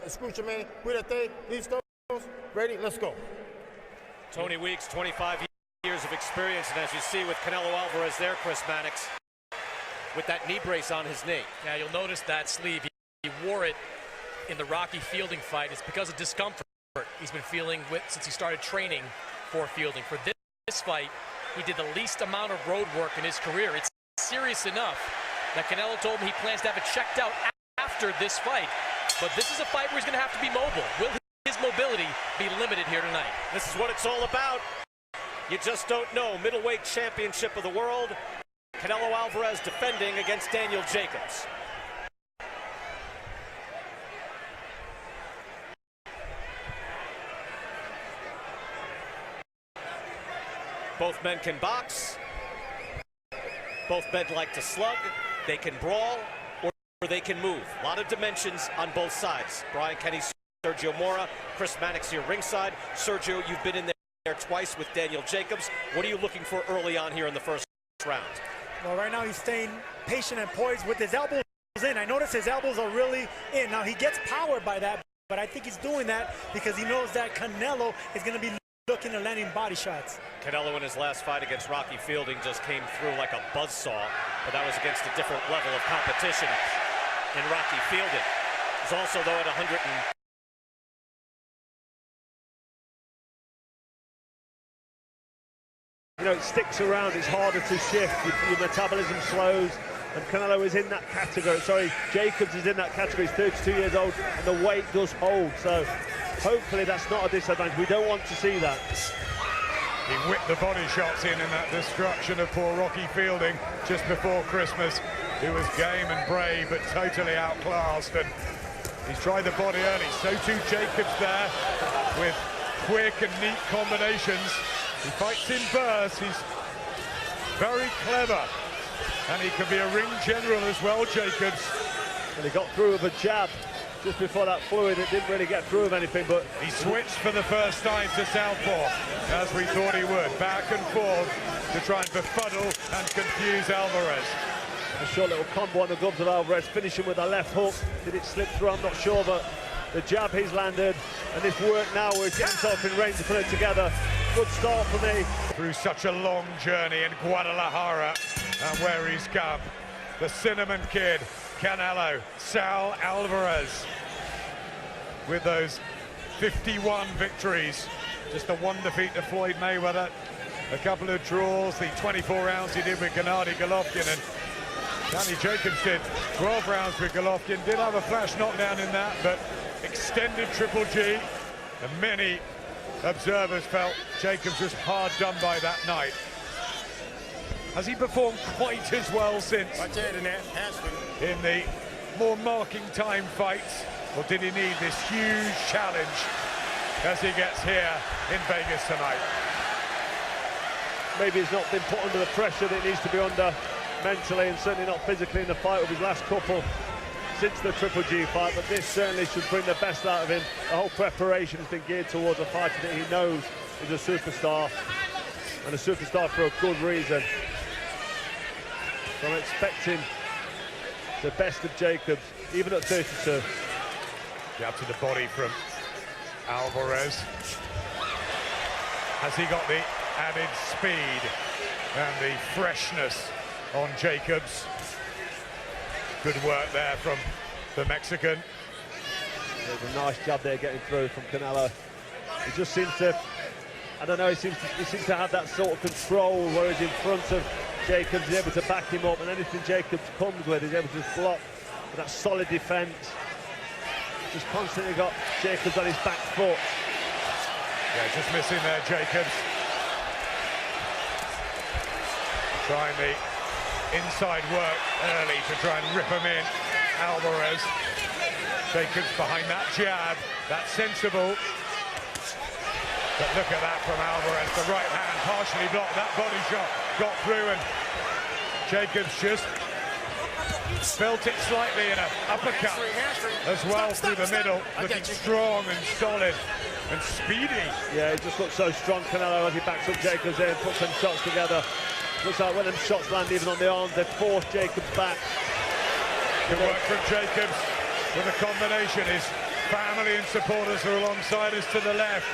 Escúchame, cuídate, listos, ready, let's go. Tony Weeks, 25 years of experience, and as you see with Canelo Alvarez there, Chris Mannix, with that knee brace on his knee. Yeah, you'll notice that sleeve. He wore it in the Rocky Fielding fight. It's because of discomfort he's been feeling since he started training for Fielding. For this fight, he did the least amount of road work in his career. It's serious enough that Canelo told him he plans to have it checked out after this fight. But this is a fight where he's going to have to be mobile. Will his mobility be limited here tonight? This is what it's all about. You just don't know. Middleweight championship of the world. Canelo Alvarez defending against Дэниел Джейкобс. Both men can box. Both men like to slug. They can brawl, or they can move. A lot of dimensions on both sides. Brian Kenny, Sergio Mora, Chris Mannix here ringside. Sergio, you've been in there twice with Дэniel Джейкобс. What are you looking for early on here in the first round? Well, right now he's staying patient and poised with his elbows in. I notice his elbows are really in. Now he gets powered by that, but I think he's doing that because he knows that Canelo is going to be looking at landing body shots. Canelo in his last fight against Rocky Fielding just came through like a buzzsaw, but that was against a different level of competition in Rocky Fielding. He's also, though, at 100 and... You know, it sticks around, it's harder to shift, your metabolism slows, and Canelo is in that category. Sorry, Jacobs is in that category, he's 32 years old, and the weight does hold, so hopefully that's not a disadvantage. We don't want to see that. He whipped the body shots in that destruction of poor Rocky Fielding just before Christmas, who was game and brave, but totally outclassed, and he's tried the body early. So too Jacobs there, with quick and neat combinations. He fights in bursts, he's very clever, and he can be a ring general as well, Jacobs. And he got through with a jab just before that fluid. It didn't really get through with anything, but he switched for the first time to southpaw, as we thought he would, back and forth to try and befuddle and confuse Alvarez. A short little combo on the gloves of Alvarez, finishing with a left hook. Did it slip through? I'm not sure, but the jab he's landed, and this work now where he's getting himself in range to put it together. Good start for me. Through such a long journey in Guadalajara, and where he's come, the Cinnamon Kid, Canelo Alvarez, with those 51 victories, just the one defeat to Floyd Mayweather, a couple of draws, the 24 rounds he did with Gennady Golovkin, and Danny Jacobs did 12 rounds with Golovkin, did have a flash knockdown in that, but extended Triple G, and many observers felt Jacobs was hard done by that night. Has he performed quite as well since in the more marking time fights, or did he need this huge challenge as he gets here in Vegas tonight? Maybe he's not been put under the pressure that he needs to be under mentally, and certainly not physically in the fight with his last couple since the Triple G fight, but this certainly should bring the best out of him. The whole preparation has been geared towards a fighter that he knows is a superstar, and a superstar for a good reason. So I'm expecting the best of Jacobs, even at 32. Jab to the body from Alvarez. Has he got the added speed and the freshness on Jacobs? Good work there from the Mexican. There's a nice jab there getting through from Canelo. He just seems to, I don't know, he seems to have that sort of control where he's in front of Jacobs, he's able to back him up, and anything Jacobs comes with, he's able to block with that solid defence. Just constantly got Jacobs on his back foot. Yeah, just missing there, Jacobs. Trying the inside work early to try and rip him in. Alvarez. Jacobs behind that jab. That's sensible. But look at that from Alvarez. The right hand partially blocked that body shot. Got through, and Jacobs just felt it slightly in an uppercut as well through the middle. Looking strong and solid and speedy. Yeah, he just looks so strong, Canelo, as he backs up Jacobs in, puts some shots together. Looks like when them shots land even on the arms, they force Jacobs back. Good work from Jacobs with a combination. His family and supporters are alongside us to the left.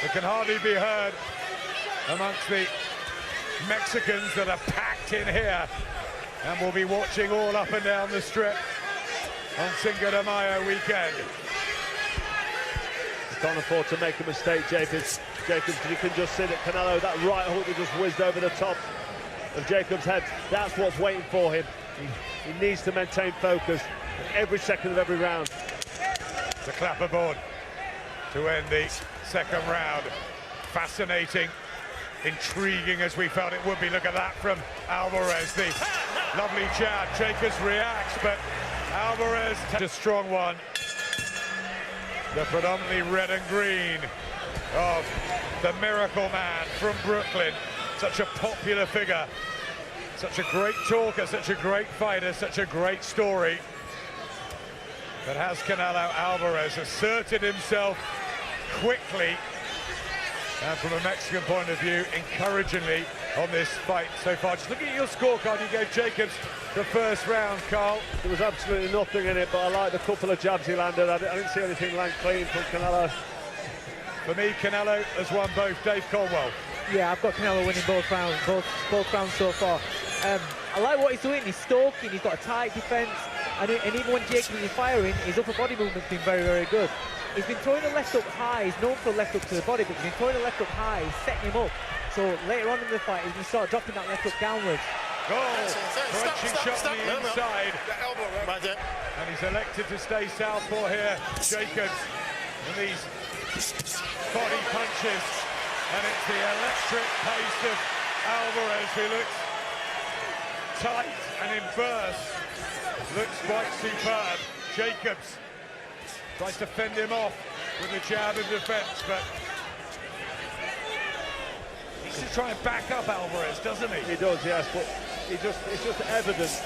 It can hardly be heard amongst the Mexicans that are packed in here, and we'll be watching all up and down the strip on Cinco de Mayo weekend. Can't afford to make a mistake, Jacobs. You can just see that Canelo, that right hook that just whizzed over the top of Jacobs' head, that's what's waiting for him. He needs to maintain focus every second of every round. The clapperboard to end the second round. Fascinating, intriguing as we felt it would be. Look at that from Alvarez. The lovely jab. Jacobs reacts, but Alvarez takes a strong one. The predominantly red and green of the Miracle Man from Brooklyn. Such a popular figure, such a great talker, such a great fighter, such a great story. But has Canelo Alvarez asserted himself quickly and from a Mexican point of view, encouragingly on this fight so far? Just looking at your scorecard, you gave Jacobs the first round, Carl. There was absolutely nothing in it, but I liked the couple of jabs he landed. I didn't see anything land clean from Canelo. For me, Canelo has won both. Dave Caldwell. Yeah, I've got Canelo winning both rounds so far. I like what he's doing. He's stalking, he's got a tight defence, and even when Jacobs is firing, his upper body movement's been very, very good. He's been throwing the left up high. He's known for a left up to the body, but he's been throwing the left up high. He's setting him up. So later on in the fight, he's going to start dropping that left up downwards. Crunching shot on the inside. And he's elected to stay southpaw here. Jacobs and these body punches. And it's the electric pace of Alvarez, who looks tight and in burst. Looks quite superb. Jacobs tries to fend him off with the jab in defence, but he needs to try and back up Alvarez, doesn't he? He does, yes, but it's just evident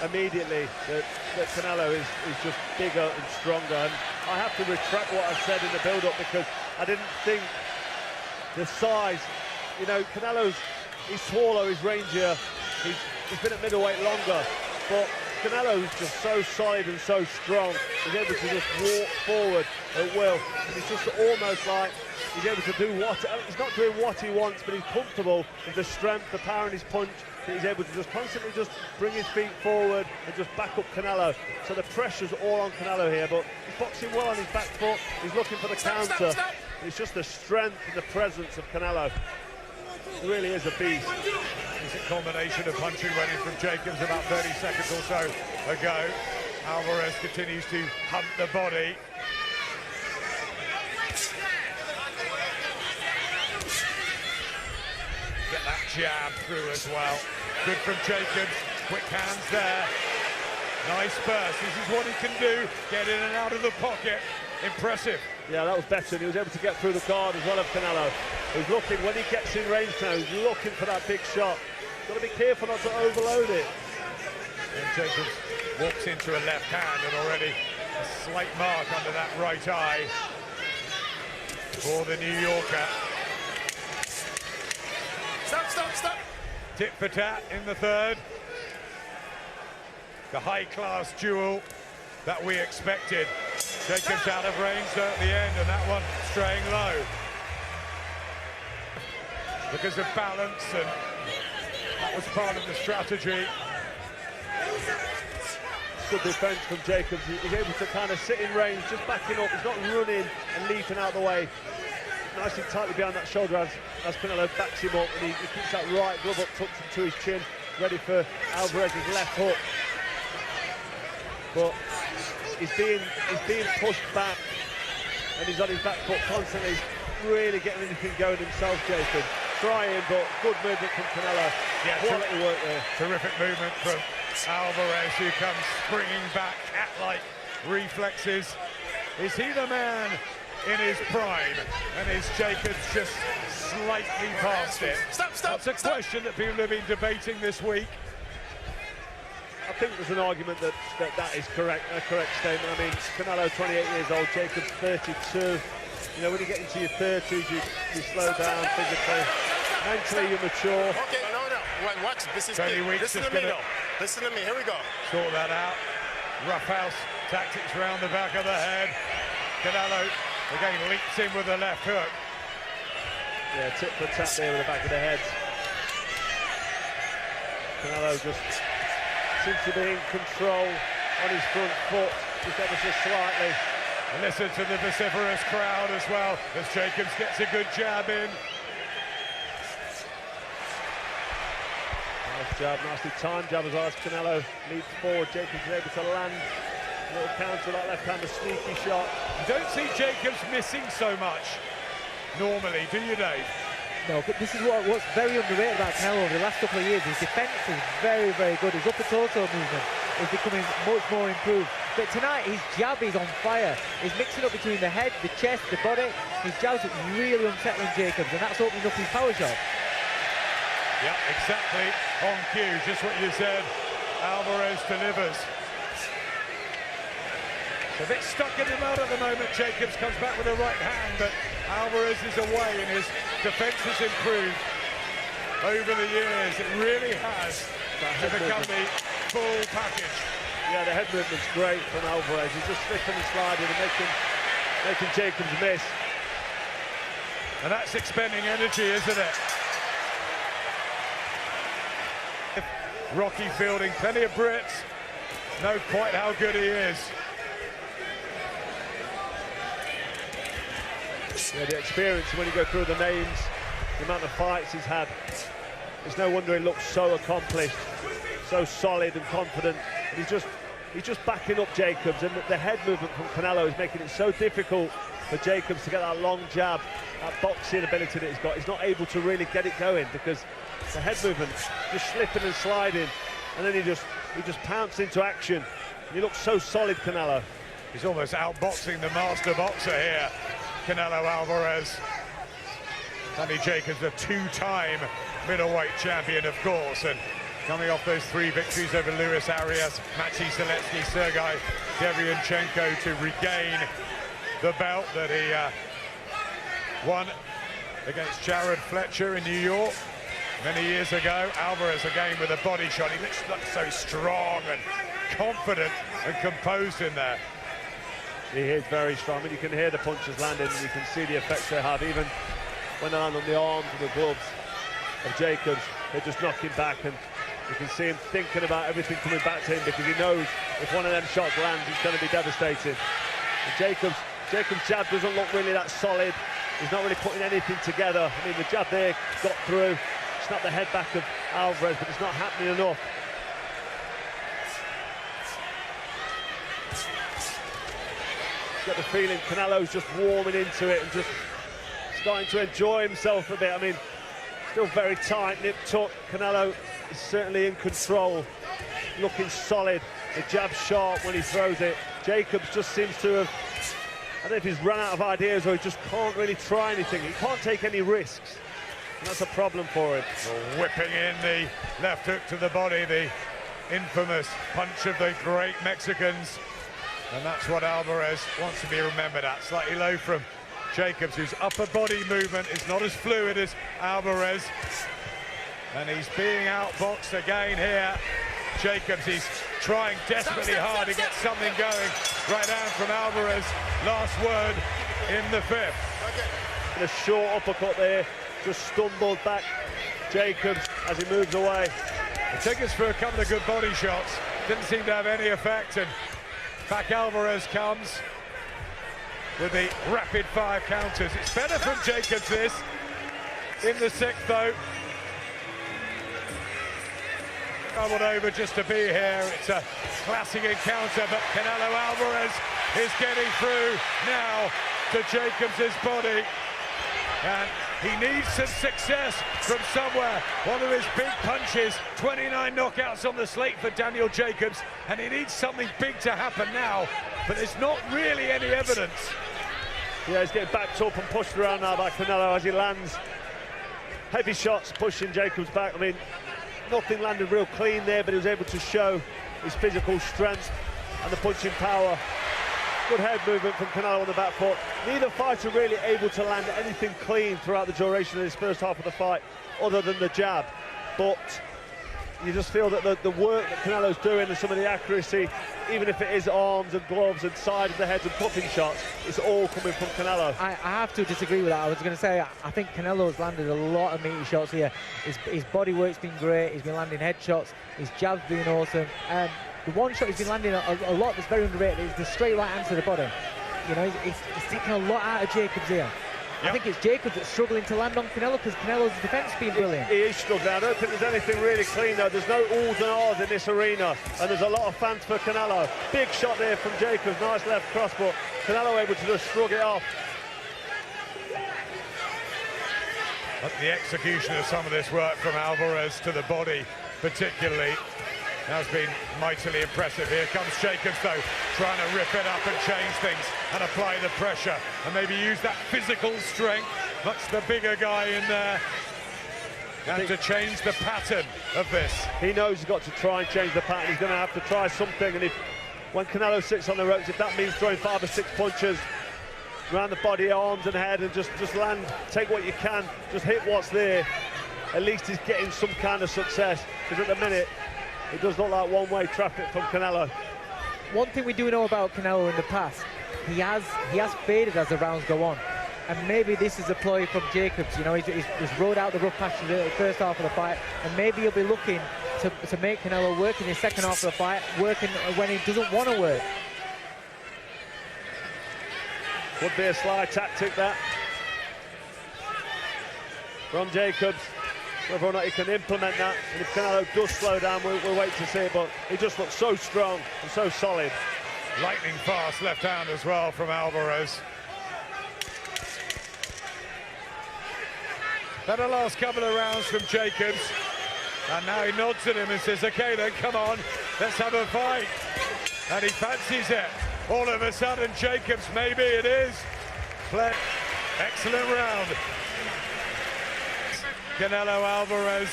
immediately that Canelo is just bigger and stronger. And I have to retract what I said in the build-up, because I didn't think the size, you know, he's smaller, he's rangier, he's been at middleweight longer, but Canelo is just so solid and so strong. He's able to just walk forward at will, and it's just almost like he's able to do he's not doing what he wants, but he's comfortable with the strength, the power in his punch, that he's able to just constantly just bring his feet forward and just back up Canelo. So the pressure's all on Canelo here, but he's boxing well on his back foot, he's looking for the counter. It's just the strength and the presence of Canelo. He really is a beast. It's a combination of punching ready from Jacobs about 30 seconds or so ago. Alvarez continues to hunt the body. Get that jab through as well. Good from Jacobs. Quick hands there. Nice burst. This is what he can do. Get in and out of the pocket. Impressive. Yeah, that was better. He was able to get through the guard as well of Canelo. He's looking, when he gets in range now, he's looking for that big shot. Got to be careful not to overload it. And Jacobs walks into a left hand, and already a slight mark under that right eye for the New Yorker. Stop. Tit for tat in the third. The high-class duel that we expected. Jacobs out of range though at the end, and that one straying low because of balance, and that was part of the strategy. Good defence from Jacobs. He's able to kind of sit in range, just backing up. He's not running and leaping out of the way. Nicely tightly behind that shoulder as Canelo backs him up, and he keeps that right glove up tucked into his chin, ready for Alvarez's left hook. But he's being pushed back, and he's on his back foot constantly. He's really getting anything going himself, Jason. Trying, but good movement from Canelo. Yeah, quality work there. Terrific movement from Alvarez, who comes springing back, cat-like reflexes. Is he the man in his prime, and is Jacobs just slightly past it? That's a question that people have been debating this week. I think there's an argument that is correct, a correct statement. I mean, Canelo 28 years old, Jacobs 32. You know, when you get into your 30s, you slow down physically. Mentally, you mature. Okay, no. Watch. This is Tony Weeks Listen to me, though. Listen to me. Here we go. Sort that out. Roughhouse tactics around the back of the head. Canelo again leaps in with the left hook. Yeah, tip for tap there with the back of the head. Canelo just seems to be in control on his front foot, just ever so slightly. And listen to the vociferous crowd as well as Jacobs gets a good jab in. Nice jab, nicely timed jab as well as Canelo leads forward. Jacobs is able to land a little counter, that left-hander sneaky shot. You don't see Jacobs missing so much normally, do you, Dave? No, but this is what's very underrated about Canelo over the last couple of years. His defence is very, very good. His upper torso movement is becoming much more improved. But tonight, his jab is on fire. He's mixing up between the head, the chest, the body. His jab's really unsettling Jacobs, and that's opening up his power shot. Yeah, exactly on cue, just what you said. Alvarez delivers. A bit stuck in the mud at the moment. Jacobs comes back with a right hand, but Alvarez is away and his defence has improved over the years. It really has to become the full package. Yeah, the head movement's great from Alvarez. He's just slipping and sliding and making Jacobs miss. And that's expending energy, isn't it? Rocky fielding, plenty of Brits know quite how good he is. Yeah, the experience when you go through the names, the amount of fights he's had, it's no wonder he looks so accomplished, so solid and confident. And he's just backing up Jacobs, and the head movement from Canelo is making it so difficult for Jacobs to get that long jab, that boxing ability that he's got. He's not able to really get it going because the head movement just slipping and sliding, and then he just pounced into action. And he looks so solid, Canelo. He's almost outboxing the master boxer here, Canelo Alvarez. Danny Jacobs, a two-time middleweight champion, of course, and coming off those 3 victories over Luis Arias, Maciej Zalewski, Sergei Derevianchenko to regain the belt that he won against Jared Fletcher in New York many years ago. Alvarez again with a body shot. He looks so strong and confident and composed in there. He is very strong. I mean, you can hear the punches landing and you can see the effects they have. Even when they land on the arms and the gloves of Jacobs, they just knock him back, and you can see him thinking about everything coming back to him because he knows if one of them shots lands, it's going to be devastating. And Jacobs' jab doesn't look really that solid. He's not really putting anything together. I mean, the jab there got through, snapped the head back of Alvarez, but it's not happening enough. Got the feeling Canelo's just warming into it and just starting to enjoy himself a bit. I mean, still very tight, nip tuck. Canelo is certainly in control, looking solid. The jab sharp when he throws it. Jacobs just seems to have, I don't know if he's run out of ideas or he just can't really try anything. He can't take any risks, and that's a problem for him. Whipping in the left hook to the body, the infamous punch of the great Mexicans. And that's what Alvarez wants to be remembered at. Slightly low from Jacobs, whose upper body movement is not as fluid as Alvarez. And he's being outboxed again here. Jacobs, he's trying desperately hard to get something going. Right down from Alvarez. Last word in the 5th. And a short uppercut there, just stumbled back Jacobs as he moves away. It took us for a couple of good body shots. Didn't seem to have any effect, and back Alvarez comes with the rapid-fire counters. It's better from Jacobs this in the 6th, though. Traveled over just to be here. It's a classic encounter, but Canelo Alvarez is getting through now to Jacobs' body. And he needs some success from somewhere. One of his big punches, 29 knockouts on the slate for Daniel Jacobs, and he needs something big to happen now, but there's not really any evidence. Yeah, he's getting backed up and pushed around now by Canelo as he lands heavy shots, pushing Jacobs back. I mean, nothing landed real clean there, but he was able to show his physical strength and the punching power. Good head movement from Canelo on the back foot. Neither fighter really able to land anything clean throughout the duration of this first half of the fight, other than the jab. But you just feel that the work that Canelo's doing and some of the accuracy, even if it is arms and gloves and side of the heads and cupping shots, it's all coming from Canelo. I have to disagree with that. I was going to say, I think Canelo's landed a lot of meaty shots here. His body work's been great. He's been landing head shots. His jab's been awesome. The one shot he's been landing a lot that's very underrated is the straight right hand to the body. You know, he's taking a lot out of Jacobs here. Yep. I think it's Jacobs that's struggling to land on Canelo because Canelo's defense has been brilliant. He is struggling. I don't think there's anything really clean though. There's no oohs and ahs in this arena, and there's a lot of fans for Canelo. Big shot there from Jacobs, nice left cross, but Canelo able to just shrug it off. But the execution of some of this work from Alvarez to the body particularly has been mightily impressive. Here comes Jacobs though, trying to rip it up and change things and apply the pressure and maybe use that physical strength, much the bigger guy in there, and to change the pattern of this. He knows he's got to try and change the pattern. He's going to have to try something, and when Canelo sits on the ropes, if that means throwing 5 or 6 punches around the body, arms and head, and just land, take what you can, just hit what's there, at least he's getting some kind of success, because at the minute it does look like one-way traffic from Canelo. One thing we do know about Canelo in the past, he has faded as the rounds go on, and maybe this is a ploy from Jacobs. You know, he's rode out the rough patch in the first half of the fight, and maybe he'll be looking to make Canelo work in the second half of the fight, working when he doesn't want to work. Would be a sly tactic that from Jacobs. Whether or not he can implement that, and if Canelo does slow down, we'll wait to see it, but he just looks so strong and so solid. Lightning fast left hand as well from Alvarez. Had a last couple of rounds from Jacobs, and now he nods at him and says, okay then, come on, let's have a fight. And he fancies it. All of a sudden, Jacobs, maybe it is. Excellent round. Canelo Alvarez,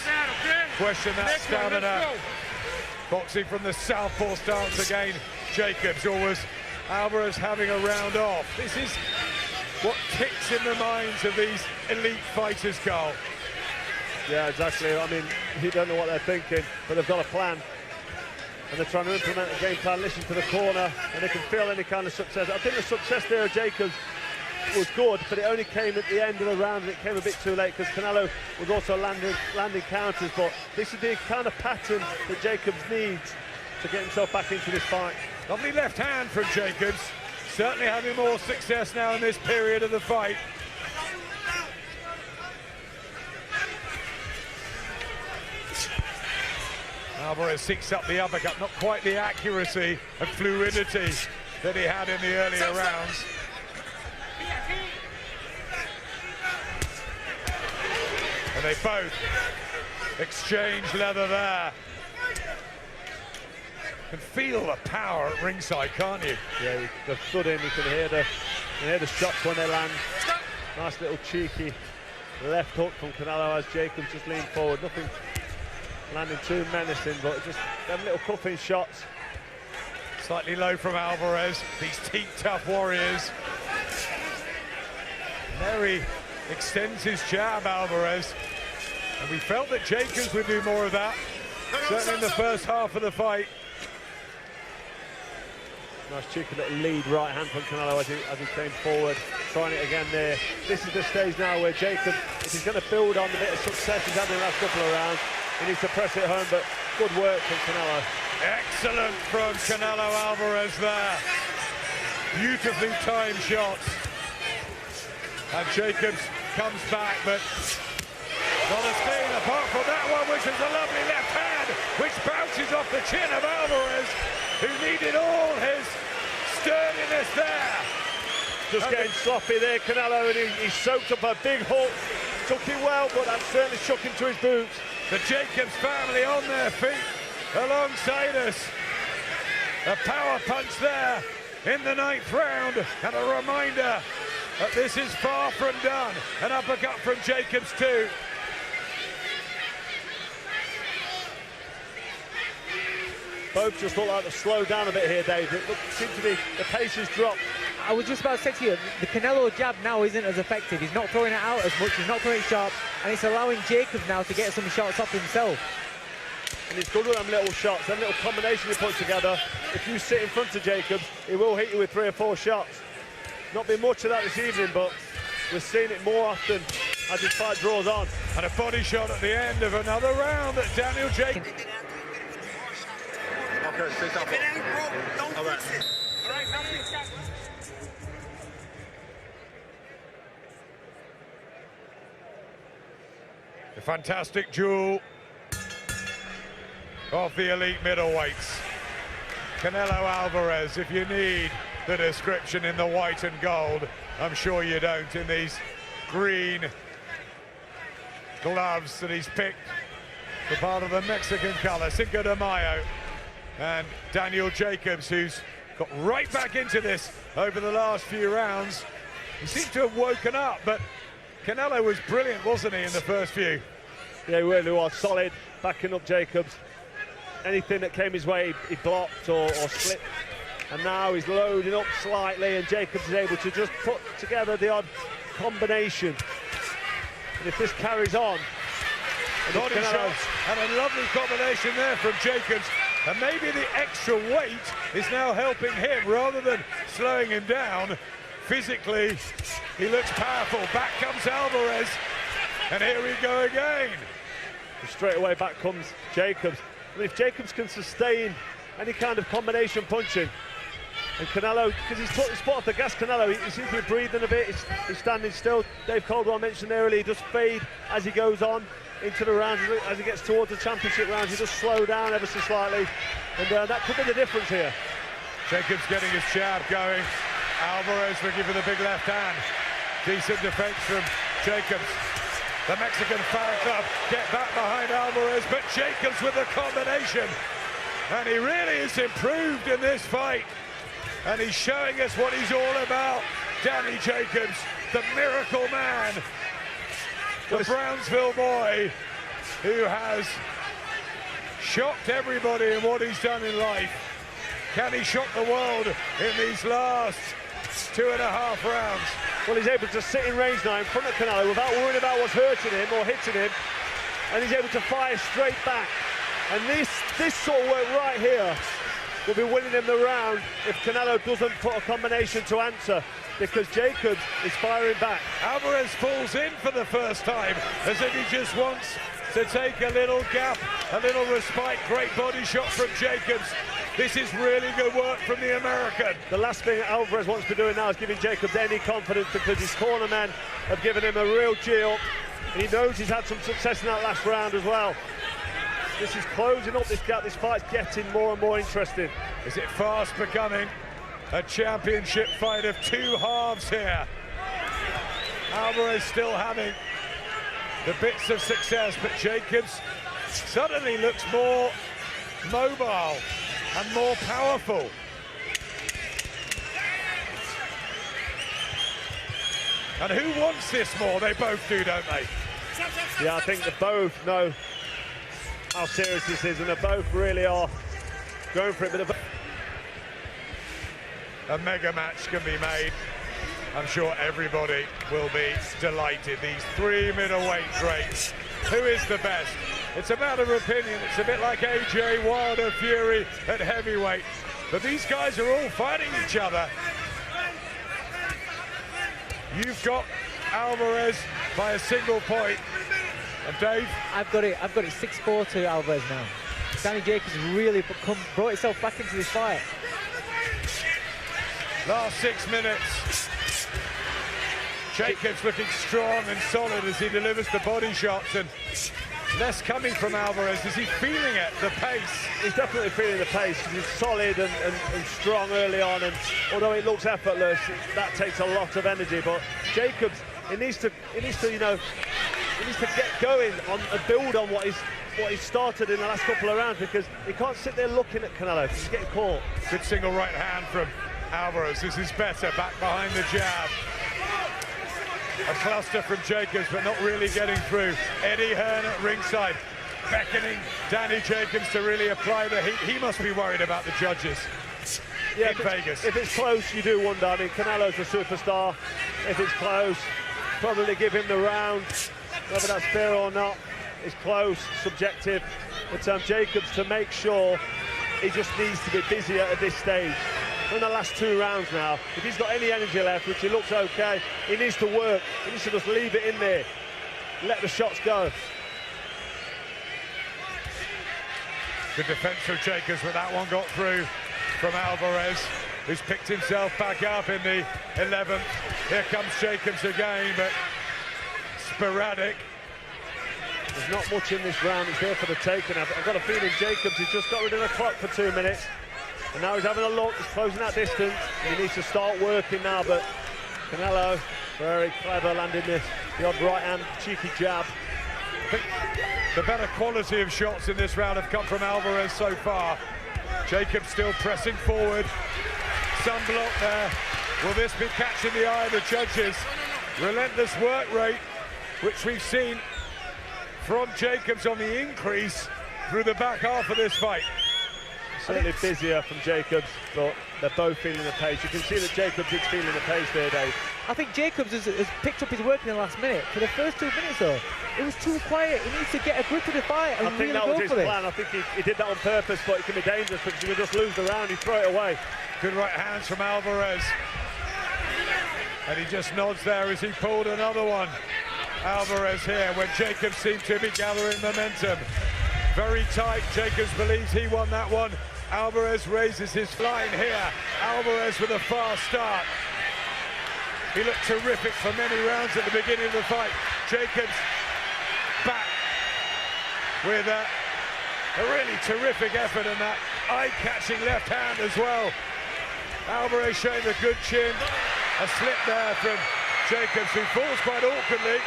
question that stamina. Boxing from the southpaw stance again. Jacobs, always Alvarez having a round off. This is what ticks in the minds of these elite fighters, Carl. Yeah, exactly. I mean, you don't know what they're thinking, but they've got a plan. And they're trying to implement a game plan, listen to the corner, and they can feel any kind of success. I think the success there of Jacobs was good, but it only came at the end of the round, and it came a bit too late because Canelo was also landing counters. But this is the kind of pattern that Jacobs needs to get himself back into this fight. Lovely left hand from Jacobs, certainly having more success now in this period of the fight. Alvarez seeks up the uppercut, not quite the accuracy and fluidity that he had in the earlier rounds. And they both exchange leather there. You can feel the power at ringside, can't you? Yeah, they've stood in, you can hear the shots when they land. Nice little cheeky left hook from Canelo as Jacobs just leaned forward. Nothing landing too menacing, but just them little cuffing shots. Slightly low from Alvarez, these teeth-tough warriors. Mary extends his jab, Alvarez, and we felt that Jacobs would do more of that, certainly in the first half of the fight. Nice cheeky little lead right hand from Canelo as he came forward, trying it again there. This is the stage now where Jacobs, if he's going to build on the bit of success he's had in the last couple of rounds, he needs to press it home, but good work from Canelo. Excellent from Canelo Alvarez there. Beautifully timed shots. And Jacobs comes back, but not a stain apart from that one, which is a lovely left hand, which bounces off the chin of Alvarez, who needed all his sturdiness there. Just getting sloppy there, Canelo, and he soaked up a big hook. Took it well, but that certainly shook him to his boots. The Jacobs family on their feet alongside us. A power punch there in the 9th round, and a reminder that this is far from done. An uppercut from Jacobs too. Both just look like they've slowed down a bit here, Dave. It seems to be, the pace has dropped. I was just about to say to you, the Canelo jab now isn't as effective. He's not throwing it out as much, he's not throwing it sharp, and it's allowing Jacobs now to get some shots off himself. and he's good with them little shots, them little combinations he puts together. If you sit in front of Jacobs, he will hit you with 3 or 4 shots. Not been much of that this evening, but we're seeing it more often as this fight draws on. And a body shot at the end of another round that Daniel Jacobs. Okay, stay top. All right. A fantastic duel of the elite middleweights. Canelo Alvarez, if you need the description in the white and gold, I'm sure you don't, in these green gloves that he's picked for part of the Mexican color, Cinco de Mayo. And Daniel Jacobs, who's got right back into this over the last few rounds. He seemed to have woken up, but Canelo was brilliant, wasn't he, in the first few? Yeah, he really was solid, backing up Jacobs. Anything that came his way, he blocked or slipped. And now he's loading up slightly, and Jacobs is able to just put together the odd combination. And if this carries on... Body shots and a lovely combination there from Jacobs. And maybe the extra weight is now helping him rather than slowing him down. Physically, he looks powerful. Back comes Alvarez, and here we go again. And straight away back comes Jacobs. And if Jacobs can sustain any kind of combination punching, and Canelo, because he's put off the gas, Canelo, he seems to be breathing a bit, he's standing still. Dave Caldwell mentioned earlier, he does fade as he goes on into the rounds, as he gets towards the championship rounds, he does slow down ever so slightly, and that could be the difference here. Jacobs getting his jab going. Alvarez looking for the big left hand. Decent defense from Jacobs. The Mexican fan club get back behind Alvarez, but Jacobs with the combination. And he really is improved in this fight. And he's showing us what he's all about. Danny Jacobs, the miracle man. The Brownsville boy who has shocked everybody in what he's done in life. Can he shock the world in these last 2.5 rounds? Well, he's able to sit in range now in front of Canelo without worrying about what's hurting him or hitting him, and he's able to fire straight back. And this sort of work right here will be winning him the round if Canelo doesn't put a combination to answer, because Jacobs is firing back. Alvarez falls in for the first time, as if he just wants to take a little gap, a little respite. Great body shot from Jacobs. This is really good work from the American. The last thing Alvarez wants to be doing now is giving Jacobs any confidence, because his corner men have given him a real G up, and he knows he's had some success in that last round as well. This is closing up this gap. This fight's getting more and more interesting. Is it fast becoming a championship fight of two halves here? Alvarez still having the bits of success, but Jacobs suddenly looks more mobile and more powerful. And who wants this more? They both do, don't they? Yeah, I think they both know how serious this is, and they both really are going for it. But a mega match can be made. I'm sure everybody will be delighted. These three middleweight greats. Who is the best? It's a matter of opinion. It's a bit like AJ Wilder Fury at heavyweight. But these guys are all fighting each other. You've got Alvarez by a single point. And Dave? I've got it 6-4 to Alvarez now. Danny Jacobs really brought himself back into this fight. Last 6 minutes. Jacobs looking strong and solid as he delivers the body shots, and less coming from Alvarez. Is he feeling it, the pace? He's definitely feeling the pace. He's solid and strong early on, and although it looks effortless, that takes a lot of energy. But Jacobs, he needs to get going on and build on what he's started in the last couple of rounds, because he can't sit there looking at Canelo. He's getting caught. Good single right hand from Alvarez. This is better, back behind the jab. A cluster from Jacobs, but not really getting through. Eddie Hearn at ringside, beckoning Danny Jacobs to really apply the heat. He must be worried about the judges in Vegas. If it's close, you do wonder. I mean, Canelo's a superstar. If it's close, probably give him the round. Whether that's fair or not is close, subjective. But Jacobs, to make sure, he just needs to be busier at this stage. In the last 2 rounds now, if he's got any energy left, which he looks okay, he needs to work. He needs to just leave it in there, let the shots go. Good defence from Jacobs, but that one got through from Alvarez, who's picked himself back up in the 11th. Here comes Jacobs again, but sporadic. There's not much in this round. It's there for the taking. I've got a feeling Jacobs has just got rid of the clock for 2 minutes. And now he's having a look, he's closing that distance. And he needs to start working now, but Canelo, very clever, landing the odd right-hand cheeky jab. I think the better quality of shots in this round have come from Alvarez so far. Jacobs still pressing forward. Some block there. Will this be catching the eye of the judges? Relentless work rate, which we've seen from Jacobs on the increase through the back half of this fight. Certainly busier from Jacobs, but they're both feeling the pace. You can see that Jacobs is feeling the pace there, Dave. I think Jacobs has picked up his work in the last minute. For the first 2 minutes, though, it was too quiet. He needs to get a grip of the fight and really go for it. I think that was his plan. I think he did that on purpose, but it can be dangerous because he can just lose the round. He throw it away. Good right hands from Alvarez. And he just nods there as he pulled another one. Alvarez here when Jacobs seemed to be gathering momentum. Very tight. Jacobs believes he won that one. Alvarez raises his line here. Alvarez with a fast start. He looked terrific for many rounds at the beginning of the fight. Jacobs back with a really terrific effort and that eye-catching left hand as well. Alvarez showing a good chin. A slip there from Jacobs, who falls quite awkwardly.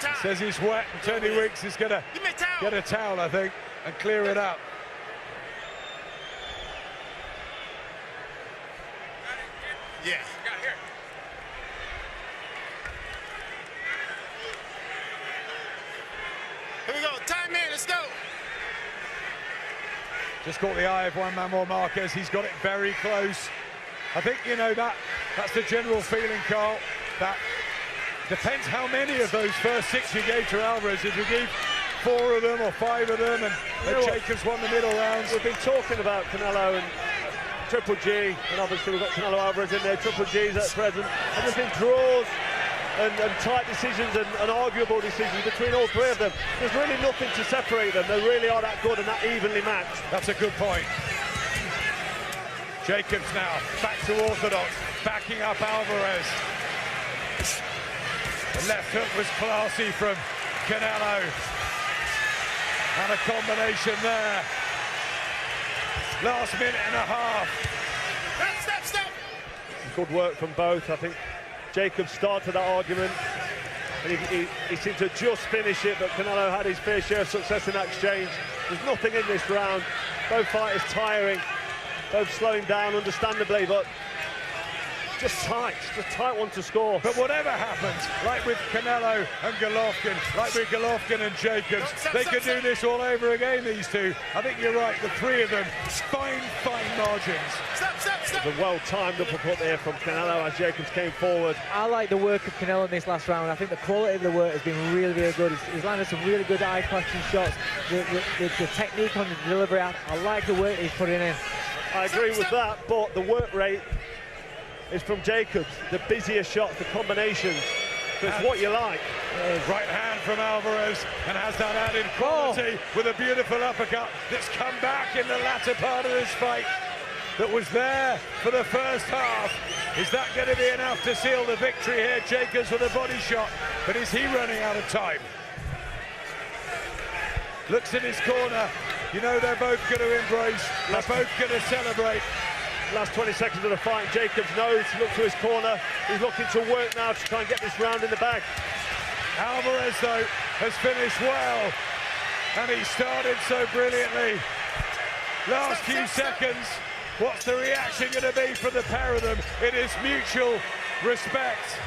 He says he's wet, and Tony Weeks is going to get a towel, I think, and clear it up. Yeah. Here we go. Time in. Let's go. Just caught the eye of one man more Marquez. He's got it very close. I think, you know, that's the general feeling, Carl, that depends how many of those first 6 you gave to Alvarez. If you give 4 of them or 5 of them, and Jacobs won the middle rounds. We've been talking about Canelo and Triple G, and obviously we've got Canelo Alvarez in there. Triple G's at present. And there's been draws and tight decisions and arguable decisions between all 3 of them. There's really nothing to separate them. They really are that good and that evenly matched. That's a good point. Jacobs now back to orthodox, backing up Alvarez. The left hook was classy from Canelo. And a combination there. Last minute and a half. Step. Good work from both. I think Jacobs started that argument and he seemed to just finish it, but Canelo had his fair share of success in that exchange. There's nothing in this round. Both fighters tiring, both slowing down understandably, but just a tight one to score. But whatever happens, like with Canelo and Golovkin, like with Golovkin and Jacobs, they could do this all over again, these two. I think you're right, the 3 of them, fine margins. Step. A well-timed uppercut there from Canelo as Jacobs came forward. I like the work of Canelo in this last round. I think the quality of the work has been really good. He's landed some really good eye-catching shots. The technique on the delivery, I like the work he's putting in. I agree with that, but the work rate is from Jacobs. The busier shots, the combinations. So it's what you like. Right hand from Alvarez, and has that added quality with a beautiful uppercut that's come back in the latter part of this fight that was there for the first half. Is that going to be enough to seal the victory here? Jacobs with a body shot, but is he running out of time? Looks in his corner. You know they're both going to embrace. They're both going to celebrate. Last 20 seconds of the fight, Jacobs knows, look to his corner. He's looking to work now to try and get this round in the bag. Alvarez, though, has finished well, and he started so brilliantly. Last few seconds, what's the reaction going to be from the pair of them? It is mutual respect.